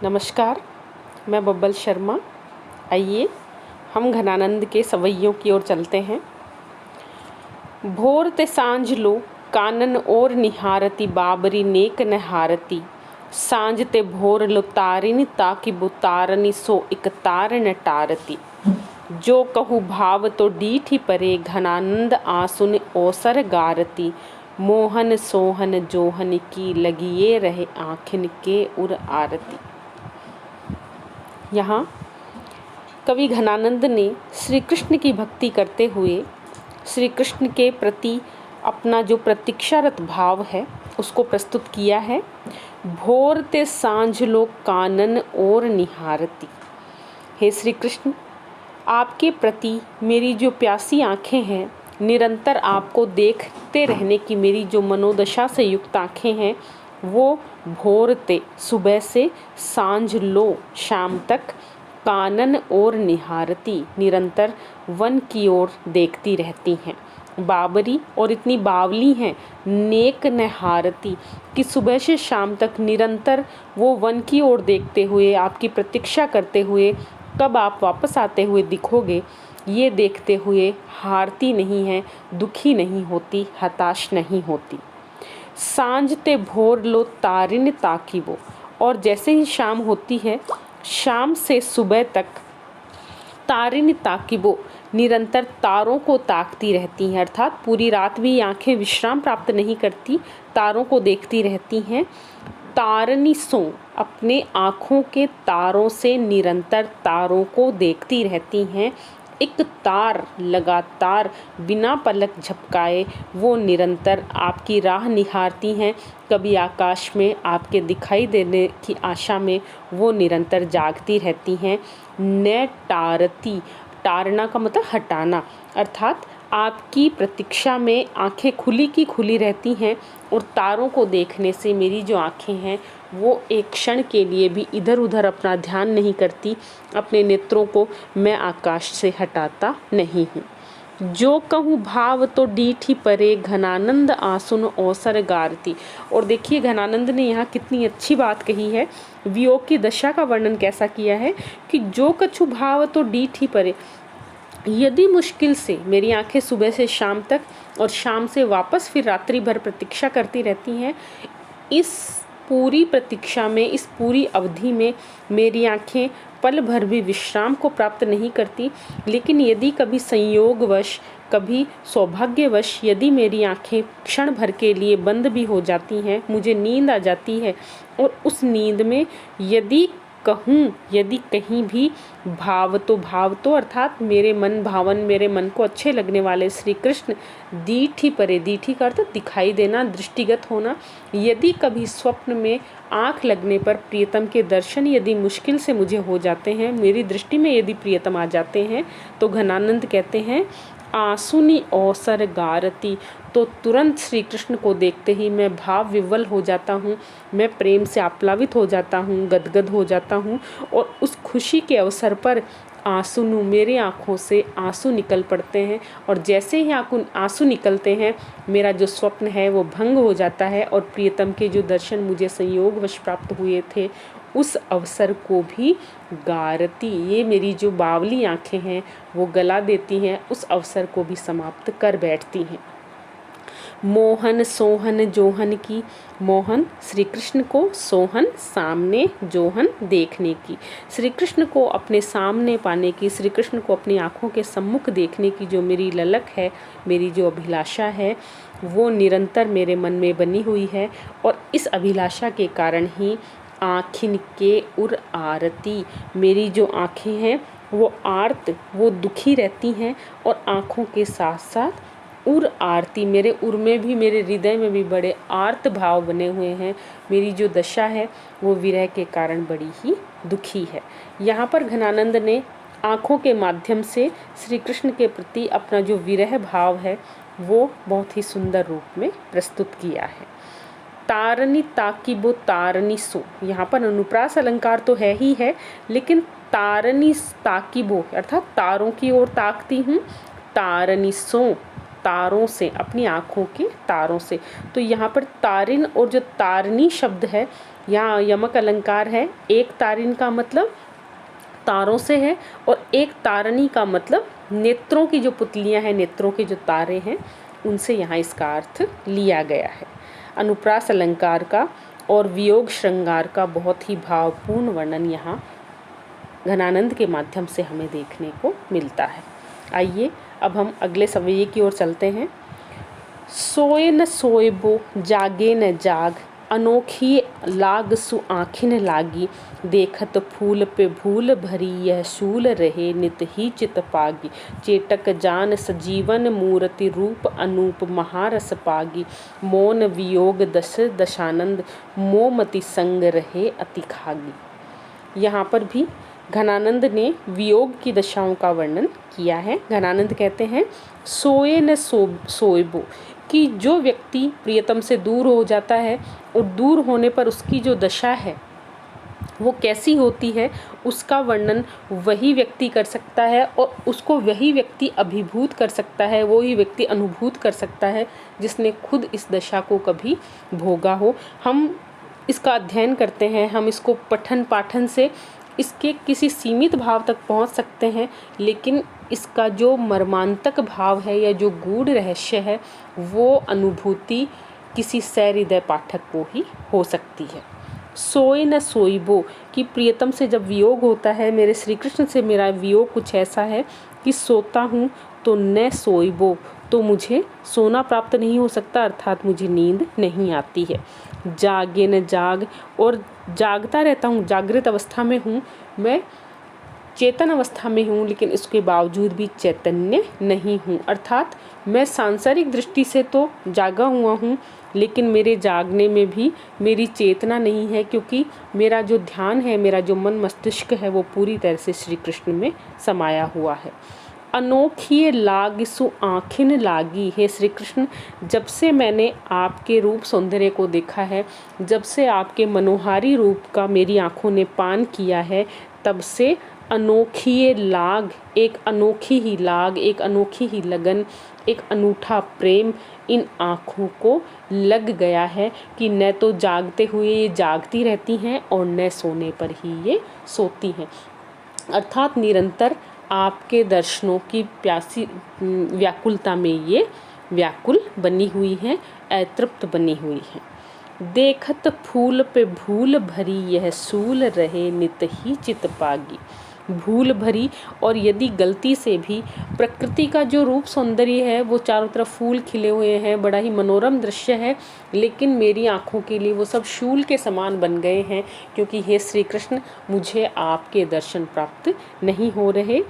नमस्कार, मैं बब्बल शर्मा। आइए हम घनानंद के सवैयों की ओर चलते हैं। भोर ते सांझ लो कानन और निहारती बाबरी नेक नहारती, सांझ ते भोर लो तारिनी ताकि बुतारनी सो एक तारन टारती। जो कहू भाव तो डीठी परे घनानंद आसुन ओसर गारती, मोहन सोहन जोहन की लगिए रहे आँखिन के उर आरती। यहाँ कवि घनानंद ने श्री कृष्ण की भक्ति करते हुए श्री कृष्ण के प्रति अपना जो प्रतीक्षारत भाव है उसको प्रस्तुत किया है। भोर ते सांझ लो कानन और निहारती। हे श्री कृष्ण, आपके प्रति मेरी जो प्यासी आँखें हैं, निरंतर आपको देखते रहने की मेरी जो मनोदशा से युक्त आँखें हैं, वो भोर ते सुबह से सांझ लो शाम तक कानन और निहारती निरंतर वन की ओर देखती रहती हैं। बाबरी और इतनी बावली हैं नेक नहारती कि सुबह से शाम तक निरंतर वो वन की ओर देखते हुए आपकी प्रतीक्षा करते हुए कब आप वापस आते हुए दिखोगे ये देखते हुए हारती नहीं है, दुखी नहीं होती, हताश नहीं होती। सांझ ते भोर लो तारिन ताकी वो, और जैसे ही शाम होती है शाम से सुबह तक तारिन ताकी वो निरंतर तारों को ताकती रहती हैं, अर्थात पूरी रात भी आंखें विश्राम प्राप्त नहीं करती, तारों को देखती रहती हैं। तारनी सो, अपने आँखों के तारों से निरंतर तारों को देखती रहती हैं। एक तार लगातार बिना पलक झपकाए वो निरंतर आपकी राह निहारती हैं। कभी आकाश में आपके दिखाई देने की आशा में वो निरंतर जागती रहती हैं। न टारती, टारना का मतलब हटाना, अर्थात आपकी प्रतीक्षा में आंखें खुली की खुली रहती हैं और तारों को देखने से मेरी जो आंखें हैं वो एक क्षण के लिए भी इधर उधर अपना ध्यान नहीं करती, अपने नेत्रों को मैं आकाश से हटाता नहीं हूँ। जो कहूँ भाव तो डीठी परे घनानंद आसुन ओसर गारती। और देखिए घनानंद ने यहाँ कितनी अच्छी बात कही है, वियोग की दशा का वर्णन कैसा किया है कि जो कछु भाव तो डीठी परे, यदि मुश्किल से मेरी आंखें सुबह से शाम तक और शाम से वापस फिर रात्रि भर प्रतीक्षा करती रहती हैं, इस पूरी प्रतीक्षा में, इस पूरी अवधि में मेरी आंखें पल भर भी विश्राम को प्राप्त नहीं करती, लेकिन यदि कभी संयोगवश, कभी सौभाग्यवश यदि मेरी आंखें क्षण भर के लिए बंद भी हो जाती हैं, मुझे नींद आ जाती है और उस नींद में यदि कहीं भी भाव तो अर्थात मेरे मन भावन, मेरे मन को अच्छे लगने वाले श्री कृष्ण दीठी परे, दीठी का अर्थ दिखाई देना, दृष्टिगत होना, यदि कभी स्वप्न में आँख लगने पर प्रियतम के दर्शन यदि मुश्किल से मुझे हो जाते हैं, मेरी दृष्टि में यदि प्रियतम आ जाते हैं, तो घनानंद कहते हैं आंसुनी अवसर गारती, तो तुरंत श्री कृष्ण को देखते ही मैं भाव विवल हो जाता हूँ, मैं प्रेम से आप्लावित हो जाता हूँ, गदगद हो जाता हूँ और उस खुशी के अवसर पर आंसू, मेरे आँखों से आंसू निकल पड़ते हैं और जैसे ही आंसू निकलते हैं मेरा जो स्वप्न है वो भंग हो जाता है और प्रियतम के जो दर्शन मुझे संयोगवश प्राप्त हुए थे उस अवसर को भी गारती, ये मेरी जो बावली आँखें हैं वो गला देती हैं, उस अवसर को भी समाप्त कर बैठती हैं। मोहन सोहन जोहन की, मोहन श्री कृष्ण को, सोहन सामने, जोहन देखने की, श्री कृष्ण को अपने सामने पाने की, श्री कृष्ण को अपनी आँखों के सम्मुख देखने की जो मेरी ललक है, मेरी जो अभिलाषा है वो निरंतर मेरे मन में बनी हुई है और इस अभिलाषा के कारण ही आँखिन के उर आरती, मेरी जो आँखें हैं वो आर्त, वो दुखी रहती हैं और आँखों के साथ साथ उर आरती, मेरे उर में भी, मेरे हृदय में भी बड़े आर्त भाव बने हुए हैं। मेरी जो दशा है वो विरह के कारण बड़ी ही दुखी है। यहाँ पर घनानंद ने आँखों के माध्यम से श्री कृष्ण के प्रति अपना जो विरह भाव है वो बहुत ही सुंदर रूप में प्रस्तुत किया है। तारनी ताकी वो तारनी सो, यहाँ पर अनुप्रास अलंकार तो है ही है, लेकिन तारनी ताकी वो अर्थात तारों की ओर ताकती हूँ, तारनी सो तारों से, अपनी आँखों के तारों से। तो यहाँ पर तारिन और जो तारनी शब्द है यहाँ यमक अलंकार है। एक तारिन का मतलब तारों से है और एक तारणी का मतलब नेत्रों की जो पुतलियाँ हैं, नेत्रों के जो तारे हैं, उनसे यहाँ इसका अर्थ लिया गया है। अनुप्रास अलंकार का और वियोग श्रृंगार का बहुत ही भावपूर्ण वर्णन यहाँ घनानंद के माध्यम से हमें देखने को मिलता है। आइए अब हम अगले सवैये की ओर चलते हैं। सोए न सोएबो जागे न जाग, अनोखी लाग सु आँखिन लागी, देखत फूल पे भूल भरी यह शूल रहे नित ही चित पागी, चेटक जान सजीवन मूर्ति रूप अनूप महारस पागी, मौन वियोग दश दशानंद मोमति संग रहे अति खागी। यहाँ पर भी घनानंद ने वियोग की दशाओं का वर्णन किया है। घनानंद कहते हैं सोए न सोएबो, कि जो व्यक्ति प्रियतम से दूर हो जाता है और दूर होने पर उसकी जो दशा है वो कैसी होती है, उसका वर्णन वही व्यक्ति कर सकता है और उसको वही व्यक्ति अभिभूत कर सकता है, वही व्यक्ति अनुभूत कर सकता है जिसने खुद इस दशा को कभी भोगा हो। हम इसका अध्ययन करते हैं, हम इसको पठन पाठन से इसके किसी सीमित भाव तक पहुंच सकते हैं, लेकिन इसका जो मर्मांतक भाव है या जो गूढ़ रहस्य है वो अनुभूति किसी सहृदय पाठक को ही हो सकती है। सोए न सोइबो, कि प्रियतम से जब वियोग होता है, मेरे श्री कृष्ण से मेरा वियोग कुछ ऐसा है कि सोता हूँ तो न सोइबो, तो मुझे सोना प्राप्त नहीं हो सकता, अर्थात मुझे नींद नहीं आती है। जागे न जाग, और जागता रहता हूँ, जागृत अवस्था में हूँ, मैं चेतन अवस्था में हूँ, लेकिन इसके बावजूद भी चैतन्य नहीं हूँ, अर्थात मैं सांसारिक दृष्टि से तो जागा हुआ हूँ, लेकिन मेरे जागने में भी मेरी चेतना नहीं है, क्योंकि मेरा जो ध्यान है, मेरा जो मन मस्तिष्क है, वो पूरी तरह से श्री कृष्ण में समाया हुआ है। अनोखी लाग सु आँखिन लागी, हे श्री कृष्ण, जब से मैंने आपके रूप सौंदर्य को देखा है, जब से आपके मनोहारी रूप का मेरी आँखों ने पान किया है, तब से अनोखी लाग, एक अनोखी ही लाग, एक अनोखी ही लगन, एक अनूठा प्रेम इन आँखों को लग गया है कि न तो जागते हुए ये जागती रहती हैं और न सोने पर ही ये सोती हैं, अर्थात निरंतर आपके दर्शनों की प्यासी व्याकुलता में ये व्याकुल बनी हुई हैं, अतृप्त बनी हुई हैं। देखत फूल पे भूल भरी यह सूल रहे नित ही चित पागी, भूल भरी, और यदि गलती से भी प्रकृति का जो रूप सौंदर्य है वो चारों तरफ फूल खिले हुए हैं, बड़ा ही मनोरम दृश्य है, लेकिन मेरी आँखों के लिए वो सब शूल के समान बन गए हैं, क्योंकि हे श्री कृष्ण, मुझे आपके दर्शन प्राप्त नहीं हो रहे।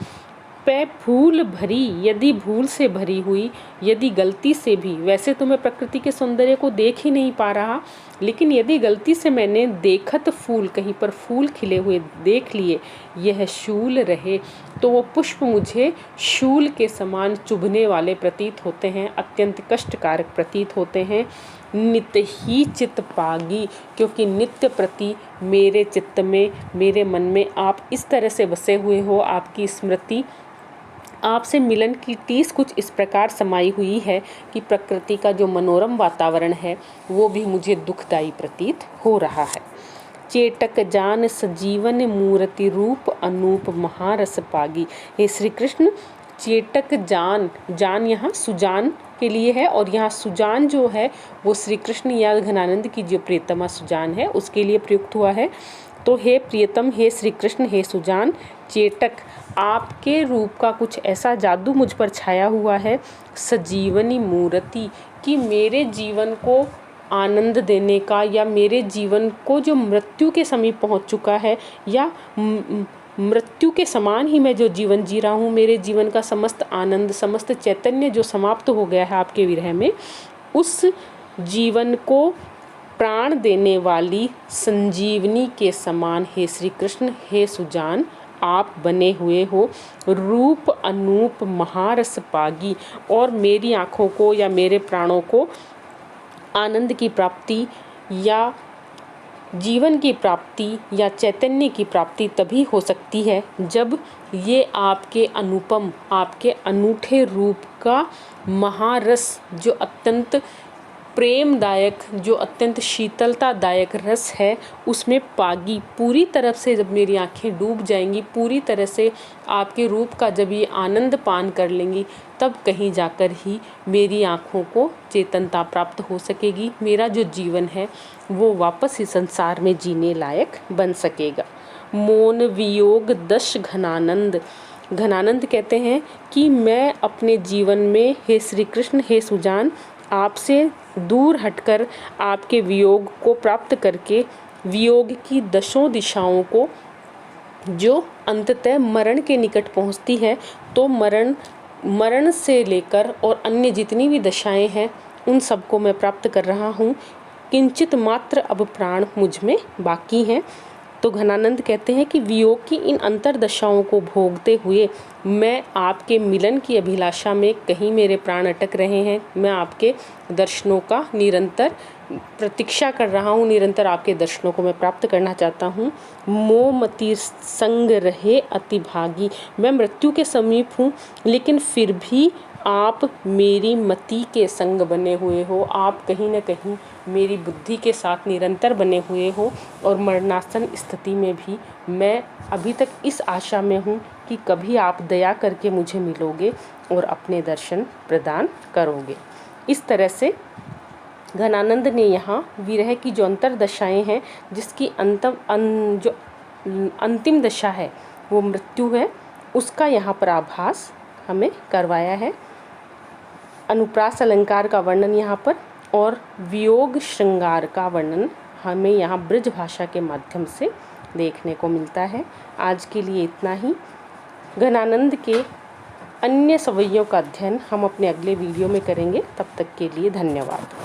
पे भूल भरी, यदि भूल से भरी हुई, यदि गलती से भी, वैसे तो मैं प्रकृति के सौंदर्य को देख ही नहीं पा रहा, लेकिन यदि गलती से मैंने देखत फूल, कहीं पर फूल खिले हुए देख लिए, यह शूल रहे, तो वो पुष्प मुझे शूल के समान चुभने वाले प्रतीत होते हैं, अत्यंत कष्टकारक प्रतीत होते हैं। नित्य ही चित्त पागी, क्योंकि नित्य प्रति मेरे चित्त में, मेरे मन में आप इस तरह से बसे हुए हो, आपकी स्मृति, आपसे मिलन की टीस कुछ इस प्रकार समाई हुई है कि प्रकृति का जो मनोरम वातावरण है वो भी मुझे दुखदायी प्रतीत हो रहा है। चेटक जान सजीवन मूर्ति रूप अनूप महारस पागी, हे श्री कृष्ण, चेटक जान, जान यहाँ सुजान के लिए है, और यहाँ सुजान जो है वो श्री कृष्ण या घनानंद की जो प्रियतमा सुजान है उसके लिए प्रयुक्त हुआ है। तो हे प्रियतम, हे श्री कृष्ण, हे सुजान, चेटक, आपके रूप का कुछ ऐसा जादू मुझ पर छाया हुआ है, सजीवनी मूर्ति, कि मेरे जीवन को आनंद देने का, या मेरे जीवन को जो मृत्यु के समीप पहुंच चुका है, या मृत्यु के समान ही मैं जो जीवन जी रहा हूँ, मेरे जीवन का समस्त आनंद, समस्त चैतन्य जो समाप्त हो गया है आपके विरह में, उस जीवन को प्राण देने वाली संजीवनी के समान हे श्री कृष्ण, हे सुजान, आप बने हुए हो, रूप अनूप महारस पागी, और मेरी आँखों को या मेरे प्राणों को आनंद की प्राप्ति या जीवन की प्राप्ति या चैतन्य की प्राप्ति तभी हो सकती है जब ये आपके अनुपम, आपके अनूठे रूप का महारस, जो अत्यंत प्रेमदायक, जो अत्यंत शीतलतादायक रस है, उसमें पागी पूरी तरह से जब मेरी आँखें डूब जाएंगी, पूरी तरह से आपके रूप का जब ये आनंद पान कर लेंगी, तब कहीं जाकर ही मेरी आँखों को चेतनता प्राप्त हो सकेगी। मेरा जो जीवन है वो वापस इस संसार में जीने लायक बन सकेगा। मौन वियोग दश घनानंद। घनानंद कहते हैं कि मैं अपने जीवन में, हे श्री कृष्ण, हे सुजान, आपसे दूर हटकर आपके वियोग को प्राप्त करके वियोग की दशों दिशाओं को, जो अंततः मरण के निकट पहुंचती है, तो मरण से लेकर और अन्य जितनी भी दशाएं हैं उन सबको मैं प्राप्त कर रहा हूँ। किंचित मात्र अब प्राण मुझ में बाकी हैं। तो घनानंद कहते हैं कि वियोग की इन अंतरदशाओं को भोगते हुए मैं आपके मिलन की अभिलाषा में, कहीं मेरे प्राण अटक रहे हैं, मैं आपके दर्शनों का निरंतर प्रतीक्षा कर रहा हूँ, निरंतर आपके दर्शनों को मैं प्राप्त करना चाहता हूँ। मोमति संग रहे अति भागी। मैं मृत्यु के समीप हूँ, लेकिन फिर भी आप मेरी मति के संग बने हुए हो, आप कहीं न कहीं मेरी बुद्धि के साथ निरंतर बने हुए हो, और मरणासन स्थिति में भी मैं अभी तक इस आशा में हूँ कि कभी आप दया करके मुझे मिलोगे और अपने दर्शन प्रदान करोगे। इस तरह से घनानंद ने यहाँ विरह की जो अंतरदशाएं हैं, जिसकी जो अंतिम दशा है वो मृत्यु है, उसका यहाँ पर आभास हमें करवाया है। अनुप्रास अलंकार का वर्णन यहाँ पर और वियोग श्रृंगार का वर्णन हमें यहाँ ब्रज भाषा के माध्यम से देखने को मिलता है। आज के लिए इतना ही। घनानंद के अन्य सवैयों का अध्ययन हम अपने अगले वीडियो में करेंगे। तब तक के लिए धन्यवाद।